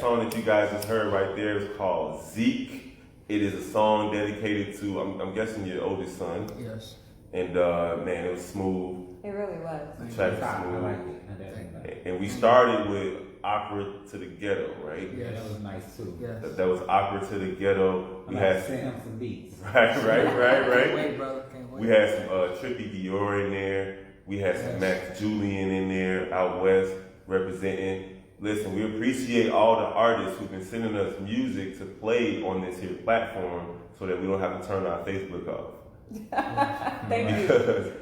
song that you guys just heard right there is called Zeke. It is a song dedicated to, I'm guessing, your oldest son. Yes. And man, it was smooth. It really was. The track was I smooth. like it. And we started with Opera to the Ghetto, right? Yeah, that was nice too. Yes. That was Opera to the Ghetto. We had sent him some beats. Right. Can't wait, brother. Can't wait. We had some Trippy Dior in there. We had some Max Julian in there, out west, representing. Listen, we appreciate all the artists who've been sending us music to play on this here platform so that we don't have to turn our Facebook off. Thank you.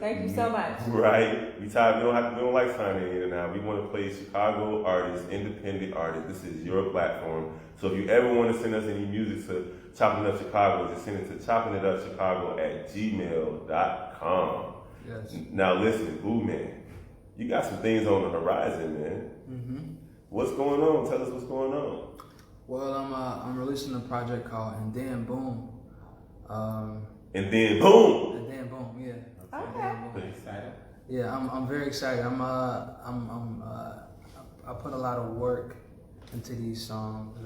Thank you so much. Right. We don't like signing in and out. We want to play Chicago artists, independent artists. This is your platform. So if you ever want to send us any music to Chopping Up Chicago, just send it to choppingitupchicago@gmail.com. Yes. Now listen, Booman, you got some things on the horizon, man. Mm-hmm. What's going on? Tell us what's going on. Well, I'm releasing a project called And Then Boom. And then boom. And Then Boom, yeah. Okay. Pretty excited. Yeah, I'm very excited. I put a lot of work into these songs,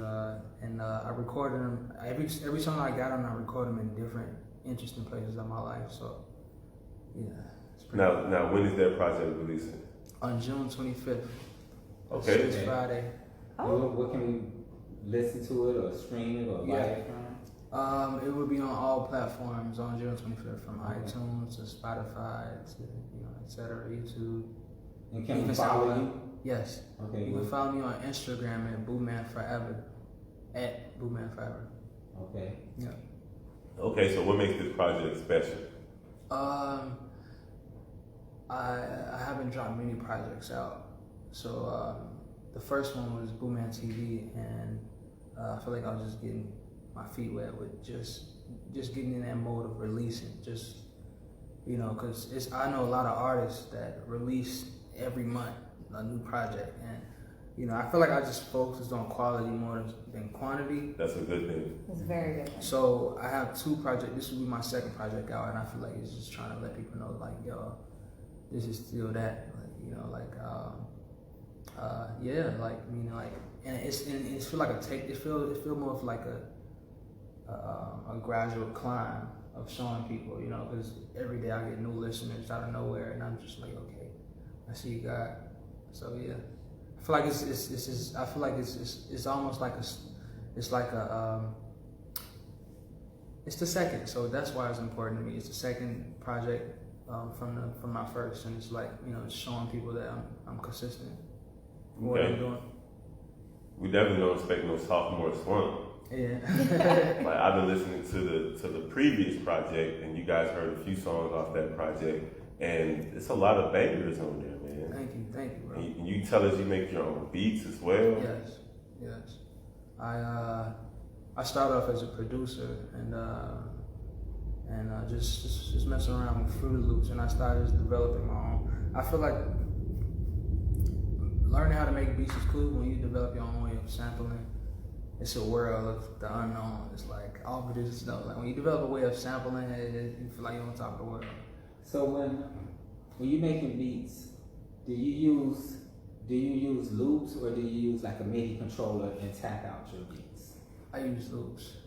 and I recorded them. Every song I got on, I record them in different, interesting places of my life. So, yeah. It's pretty cool. Now, when is that project releasing? On June 25th. Okay. This Friday. What can we listen to it or stream it or buy it from? It will be on all platforms on June 25th, from iTunes to Spotify to etc. YouTube. And can we follow you? Yes. Okay. You can follow me on Instagram at Booman Forever. At Booman Forever. Okay. Yeah. Okay, so what makes this project special? I haven't dropped many projects out. So the first one was Booman TV, and I feel like I was just getting my feet wet with just getting in that mode of releasing, because I know a lot of artists that release every month a new project, and I feel like I just focused on quality more than quantity. That's a good thing. It's very good. So I have 2 projects. This will be my second project out, and I feel like it's just trying to let people know, like, yo, this is still that, and it's feel like it feel more of like a gradual climb of showing people, because every day I get new listeners out of nowhere, and I'm just like, okay, I see you God. So yeah, I feel like it's almost like it's the second, so that's why it's important to me. It's the second project from my first, and it's like it's showing people that I'm consistent in what I'm doing. We definitely don't expect no sophomore slump. Yeah. Like, I've been listening to the previous project, and you guys heard a few songs off that project, and it's a lot of bangers on there, man. Thank you, bro. And you tell us you make your own beats as well. Yes. I started off as a producer and just messing around with Fruity Loops, and I started just developing my own. I feel like learning how to make beats is cool. When you develop your own way of sampling, it's a world of the unknown. It's like all producers know. Like when you develop a way of sampling, you feel like you're on top of the world. So when you're making beats, do you use loops, or do you use like a MIDI controller and tap out your beats? I use loops.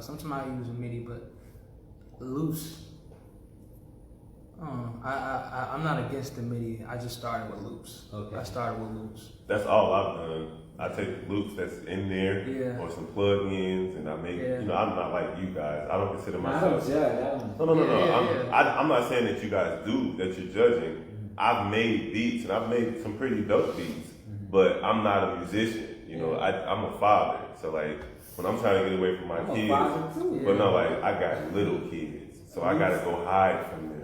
Sometimes I use a MIDI, but loops. I'm not against the MIDI. I just started with loops. Okay. I started with loops. That's all I've done. I take loops that's in there or some plug-ins, and I make. I'm not like you guys. I don't consider myself. No. I'm not saying that you guys do, that you're judging. I've made beats, and I've made some pretty dope beats, but I'm not a musician. I'm a father, so like when I'm trying to get away from my kids, but no, like I got little kids, so I gotta go hide from them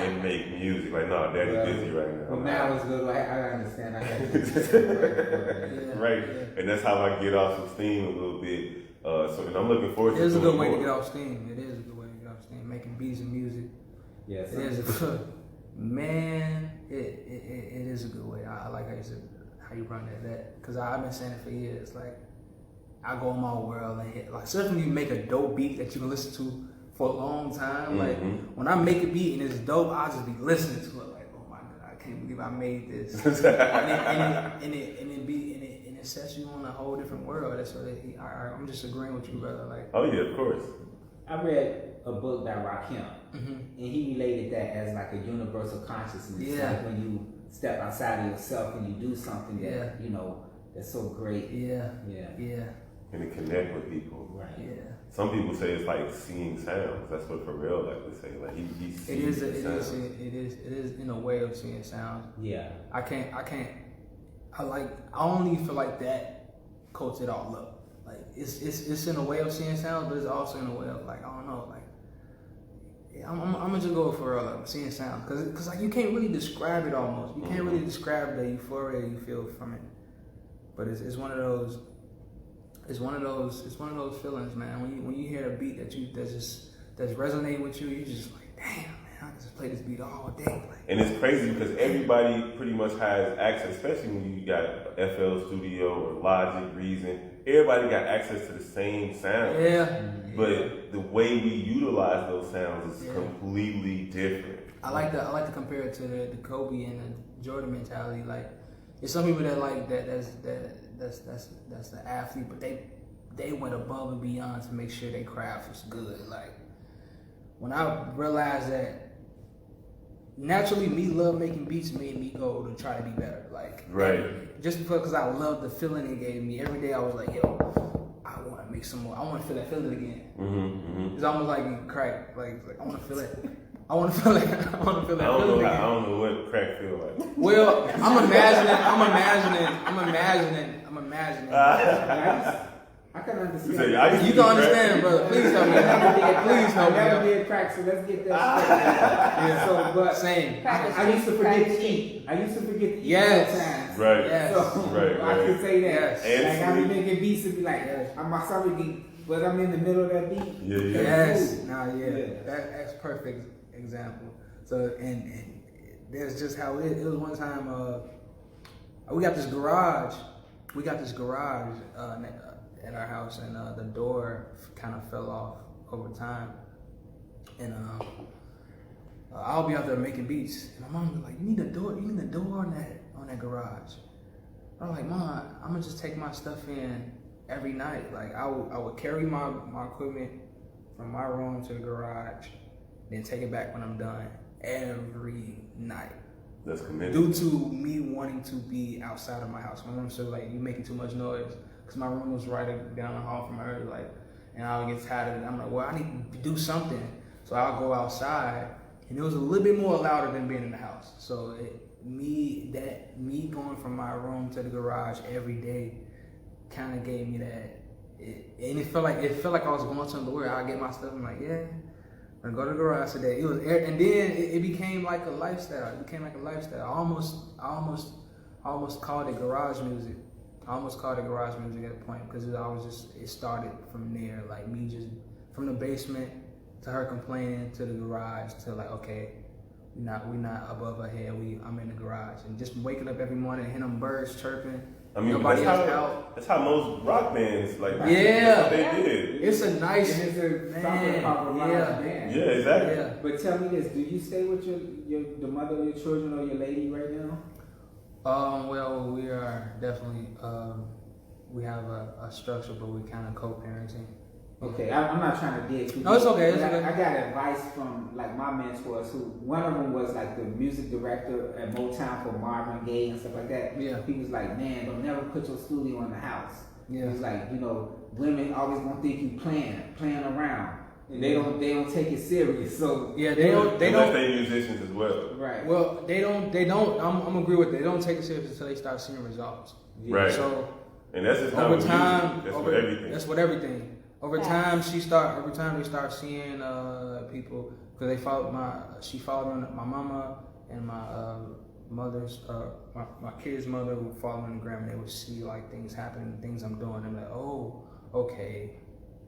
and make music. Like, no, daddy's busy right now. Well, now it's good. I understand. Right, and that's how I get off some steam a little bit. And I'm looking forward to it. It is a good way to get off steam. It is a good way to get off steam. Making beats and music. Yes. It is a man. It is a good way. I like how you said how you run that because I've been saying it for years. Like I go in my world and hit. Like especially when you make a dope beat that you can listen to for a long time. Like when I make a beat and it's dope, I'll just be listening to it. Like, oh my god, I can't believe I made this. and it sets you on a whole different world. That's what I'm just agreeing with you, brother. Like, oh yeah, of course. I read a book by Rakim, and he related that as like a universal consciousness. Yeah. Like when you step outside of yourself and you do something that you know that's so great. Yeah. And to connect with people. Right. Yeah. Some people say it's like seeing sounds. That's what Pharrell like to say. Like he sees it is in a way of seeing sounds. Yeah. I only feel like that coats it all up. Like it's in a way of seeing sounds, but it's also in a way of like, I don't know, like I'm gonna just go for like seeing sounds, cause like you can't really describe it almost. You can't really describe the euphoria you feel from it. But it's one of those. It's one of those feelings, man. When you hear a beat that's resonating with you, you just like, damn, man, I can just play this beat all day. Like, and it's crazy because everybody pretty much has access, especially when you got FL Studio or Logic, Reason. Everybody got access to the same sound. Yeah. But the way we utilize those sounds is completely different. I like to compare it to the Kobe and the Jordan mentality. Like, there's some people that like that's the athlete, but they went above and beyond to make sure their craft was good. Like, when I realized that naturally me love making beats made me go to try to be better. Like, right. Just because I love the feeling it gave me. Every day I was like, yo, I want to make some more. I want to feel that feeling again. It's almost like crack. Like I want to feel it. I want to feel it. I want to feel that feeling again. I don't know what crack feel like. Well, I'm imagining. I can understand. You can understand, brother. Please help me. Please help me. I never did crack, so let's get that straight. Yeah. So, but same. I used to forget to eat. Yes. Sometimes. Right. Yes. So right. I can say that. Yes. Like I be making beats and be like, my stomach beat, but I'm in the middle of that beat. Yeah. Yes. That's perfect example. So and that's just how it is. It was one time we got this garage. At our house, and the door kind of fell off over time. And I'll be out there making beats, and my mom was like, "You need a door on that garage." I'm like, "Mom, I'm gonna just take my stuff in every night. Like I would carry my equipment from my room to the garage, then take it back when I'm done every night." That's committed. Due to me wanting to be outside of my house. My mom said, like, "You making too much noise." Because my room was right down the hall from her, like, and I would get tired of it. I'm like, well, I need to do something. So I'll go outside, and it was a little bit more louder than being in the house. So me going from my room to the garage every day kind of gave me that. And it felt like I was going somewhere. I get my stuff. I'm like, yeah, I'm gonna go to the garage today. And then it became like a lifestyle. I almost called it garage music. I almost called it garage music at a point because it started from there, like me just from the basement to her complaining to the garage to like, okay, we not above her head, I'm in the garage, and just waking up every morning and hearing them birds chirping. I mean, nobody else out. That's how most rock bands like. Yeah, they did. It's a nice band. Yeah, exactly. Yeah. But tell me this: do you stay with the mother of your children or your lady right now? Well, we are definitely, we have a structure, but we're kind of co-parenting. Okay, I'm not trying to dig too deep. No, it's okay. I got advice from like my mentors who, one of them was like the music director at Motown for Marvin Gaye and stuff like that. Yeah. He was like, man, don't never put your studio in the house. Yeah. He's like, women always gonna think you playing around. And they don't take it serious. So yeah, they don't. They musicians as well. Right. Well, they don't. I'm agree with it. They don't take it serious until they start seeing results. Yeah. Right. So and that's just over time. That's with everything. That's with everything. Over time, they start seeing people because she followed my mama and my mother's my kid's mother would follow me on the gram, and they would see like things happening, things I'm doing. I'm like, oh, okay,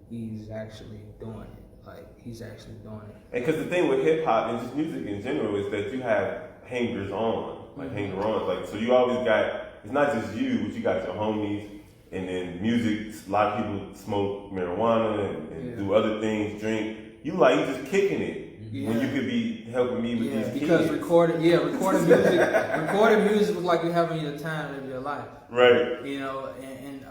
he's actually doing it. Like he's actually doing it. And because the thing with hip hop and just music in general is that you have hangers on, like hanger-ons. Like so, you always got. It's not just you, but you got your homies. And then music, a lot of people smoke marijuana and do other things, drink. You just kicking it. when you could be helping me with these because kids. recording music was like you're having your time of your life. Right. You know, and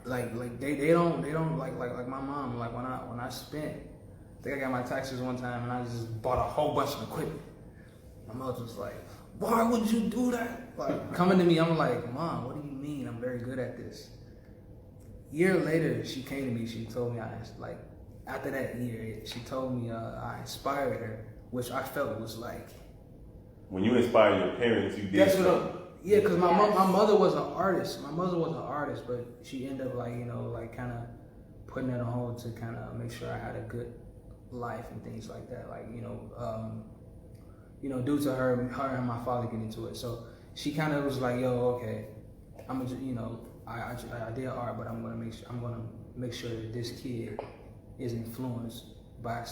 like they don't like my mom, like when I spent, I think I got my taxes one time and I just bought a whole bunch of equipment. My mother was like, why would you do that? Like coming to me, I'm like, Mom, what do you mean? I'm very good at this. Year later, she came to me, she told me after that year, she told me I inspired her, which I felt was like, when you inspire your parents, you did something. Yeah, because my mother was an artist. My mother was an artist, but she ended up kind of putting it on hold to kind of make sure I had a good life and things like that. Due to her and my father getting into it. So she kind of was like, yo, okay, I'm gonna, I did art, but I'm gonna make sure that this kid is influenced by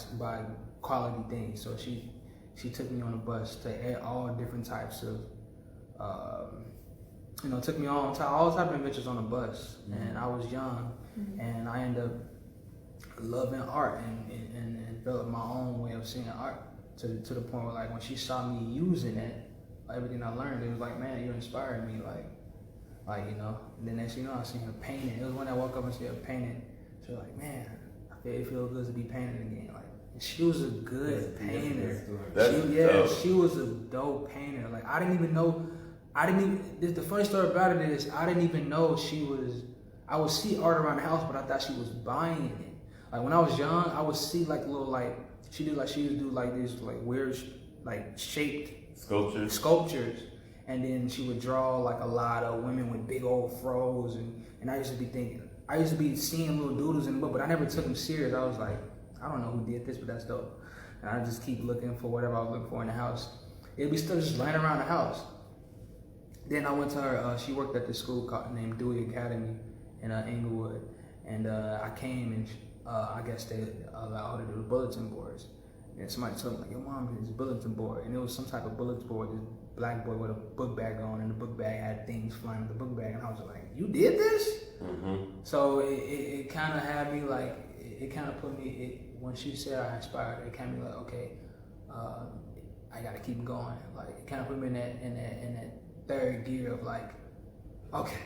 quality things. So she took me on a bus to all different types of, took me on all type of adventures on a bus. And I was young, and I ended up loving art and developed my own way of seeing art to the point where, like, when she saw me using it, everything I learned, it was like, man, you inspired me, and then next thing you know, I seen her painting. It was when I woke up and see her painting. She was like, man, it feels good to be painting again. Like, and she was a good painter. She was a dope painter. Like, the funny story about it is, I didn't even know I would see art around the house, but I thought she was buying it. Like, when I was young, I would see she used to do these weird shaped sculptures, and then she would draw a lot of women with big old fros, and I used to be seeing little doodles in the book, but I never took them serious. I was like, I don't know who did this, but that's dope. And I just keep looking for whatever I was looking for in the house. It'd be still just laying around the house. Then I went to her. She worked at this school named Dewey Academy in Inglewood, and I came and I guess they allowed her to do bulletin boards. And somebody told me, like, your mom did this bulletin board, and it was some type of bulletin board, this black boy with a book bag on, and the book bag had things flying in the book bag, and I was like, you did this? So it kind of had me it kind of put me, when she said I inspired her, it kind of be like, okay, I gotta keep going. Like, it kind of put me in that third gear of okay,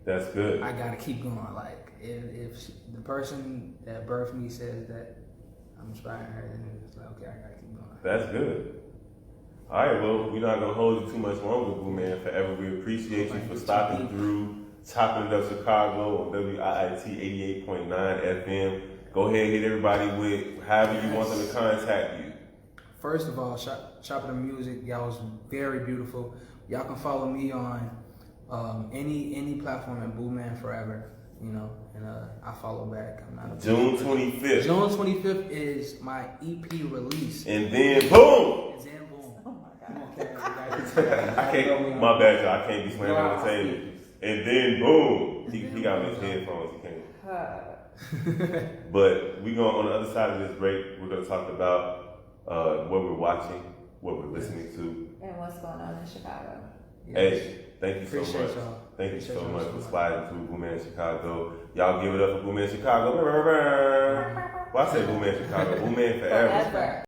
that's good. I gotta keep going. Like, if the person that birthed me says that I'm inspiring her, then it's like, okay, I gotta keep going. That's good. All right, well, we're not gonna hold you too much longer, Booman Forever. We appreciate you for stopping through, chopping it up Chicago on WIIT 88.9 FM. Go ahead and hit everybody with however you want them to contact you. First of all, Chopping the Music, y'all was very beautiful. Y'all can follow me on any platform at Booman Forever, and I follow back. June 25th. June 25th is my EP release. And then boom! Oh my God. I can't, my bad, y'all. I can't be slamming on the table. And then boom! He got me his headphones. He can't. But we going on the other side of this break. We're going to talk about what we're watching, what we're listening to, and what's going on in Chicago. Yes. Hey, thank you so much. Y'all. Thank you so much for sliding through Booman Chicago. Y'all give it up for Booman Chicago. Well, I say Booman Chicago. Booman Forever.